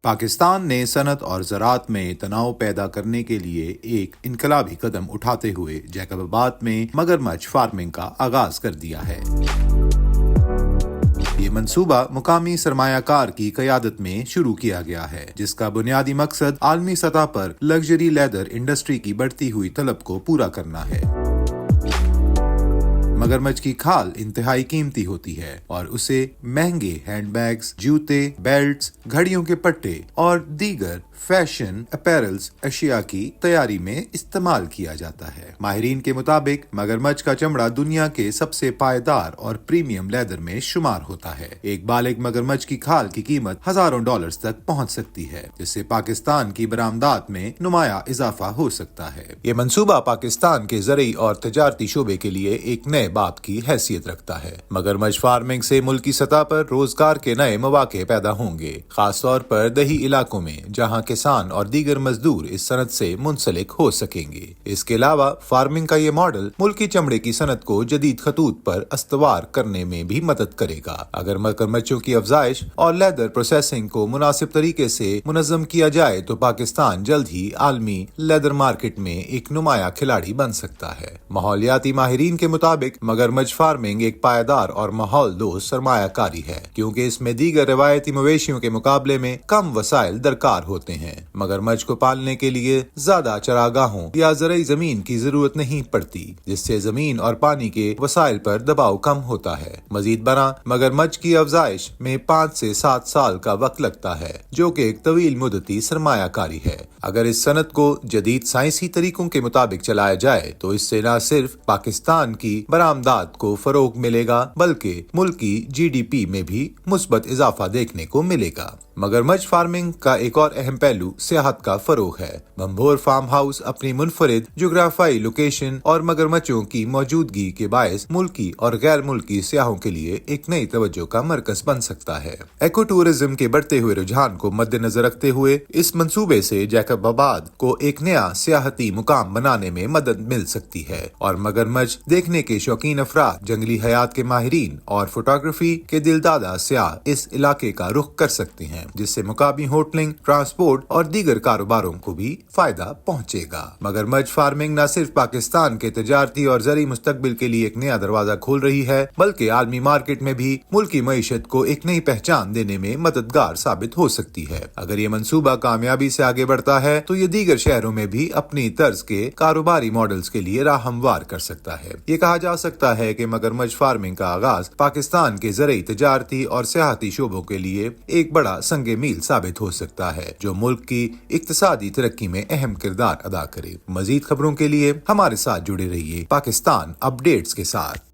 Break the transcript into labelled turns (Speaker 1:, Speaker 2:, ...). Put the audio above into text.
Speaker 1: پاکستان نے صنعت اور زراعت میں تناؤ پیدا کرنے کے لیے ایک انقلابی قدم اٹھاتے ہوئے جیکب آباد میں مگرمچھ فارمنگ کا آغاز کر دیا ہے۔ یہ منصوبہ مقامی سرمایہ کار کی قیادت میں شروع کیا گیا ہے، جس کا بنیادی مقصد عالمی سطح پر لگژری لیدر انڈسٹری کی بڑھتی ہوئی طلب کو پورا کرنا ہے۔ مگرمچھ کی کھال انتہائی قیمتی ہوتی ہے اور اسے مہنگے ہینڈ بیگز، جوتے، بیلٹس، گھڑیوں کے پٹے اور دیگر فیشن اپیرلز اشیاء کی تیاری میں استعمال کیا جاتا ہے۔ ماہرین کے مطابق مگرمچھ کا چمڑا دنیا کے سب سے پائیدار اور پریمیم لیدر میں شمار ہوتا ہے۔ ایک بالغ مگرمچھ کی کھال کی قیمت ہزاروں ڈالرز تک پہنچ سکتی ہے، جس سے پاکستان کی برآمدات میں نمایاں اضافہ ہو سکتا ہے۔ یہ منصوبہ پاکستان کے زرعی اور تجارتی شعبے کے لیے ایک نئے باب کی حیثیت رکھتا ہے۔ مگرمچھ فارمنگ سے ملکی سطح پر روزگار کے نئے مواقع پیدا ہوں گے، خاص طور پر دیہی علاقوں میں جہاں کسان اور دیگر مزدور اس صنعت سے منسلک ہو سکیں گے۔ اس کے علاوہ فارمنگ کا یہ ماڈل ملکی چمڑے کی صنعت کو جدید خطوط پر استوار کرنے میں بھی مدد کرے گا۔ اگر مگرمچھوں کی افزائش اور لیدر پروسیسنگ کو مناسب طریقے سے منظم کیا جائے تو پاکستان جلد ہی عالمی لیدر مارکیٹ میں ایک نمایاں کھلاڑی بن سکتا ہے۔ ماحولیاتی ماہرین کے مطابق مگرمچھ فارمنگ ایک پائیدار اور ماحول دوست سرمایہ کاری ہے، کیونکہ اس میں دیگر روایتی مویشیوں کے مقابلے میں کم وسائل درکار ہوتے ہیں۔ مگرمچھ کو پالنے کے لیے زیادہ چراگاہوں یا زرعی زمین کی ضرورت نہیں پڑتی، جس سے زمین اور پانی کے وسائل پر دباؤ کم ہوتا ہے۔ مزید برآں مگرمچھ کی افزائش میں 5 سے 7 سال کا وقت لگتا ہے، جو کہ ایک طویل مدتی سرمایہ کاری ہے۔ اگر اس صنعت کو جدید سائنسی طریقوں کے مطابق چلایا جائے تو اس سے نہ صرف پاکستان کی برآمدات کو فروغ ملے گا بلکہ ملکی GDP میں بھی مثبت اضافہ دیکھنے کو ملے گا۔ مگرمچھ فارمنگ کا ایک اور اہم پہلو سیاحت کا فروغ ہے۔ بمبھور فارم ہاؤس اپنی منفرد جغرافیائی لوکیشن اور مگرمچھوں کی موجودگی کے باعث ملکی اور غیر ملکی سیاحوں کے لیے ایک نئی توجہ کا مرکز بن سکتا ہے۔ ایکو ٹورزم کے بڑھتے ہوئے رجحان کو مد نظر رکھتے ہوئے اس منصوبے سے جیکب آباد کو ایک نیا سیاحتی مقام بنانے میں مدد مل سکتی ہے، اور مگرمچھ دیکھنے کے شوقین افراد، جنگلی حیات کے ماہرین اور فوٹوگرافی کے دلدادہ سیاح اس علاقے کا رخ کر سکتے ہیں، جس سے مقامی ہوٹلنگ، ٹرانسپورٹ اور دیگر کاروباروں کو بھی فائدہ پہنچے گا۔ مگرمچھ فارمنگ نہ صرف پاکستان کے تجارتی اور زرعی مستقبل کے لیے ایک نیا دروازہ کھول رہی ہے بلکہ عالمی مارکیٹ میں بھی ملکی معیشت کو ایک نئی پہچان دینے میں مددگار ثابت ہو سکتی ہے۔ اگر یہ منصوبہ کامیابی سے آگے بڑھتا ہے تو یہ دیگر شہروں میں بھی اپنی طرز کے کاروباری ماڈلز کے لیے راہ ہموار کر سکتا ہے۔ یہ کہا جا سکتا ہے کہ مگرمچھ فارمنگ کا آغاز پاکستان کے زرعی، تجارتی اور سیاحتی شعبوں کے لیے ایک بڑا سنگ میل ثابت ہو سکتا ہے، جو ملک کی اقتصادی ترقی میں اہم کردار ادا کرے۔ مزید خبروں کے لیے ہمارے ساتھ جڑے رہیے پاکستان اپ ڈیٹس کے ساتھ۔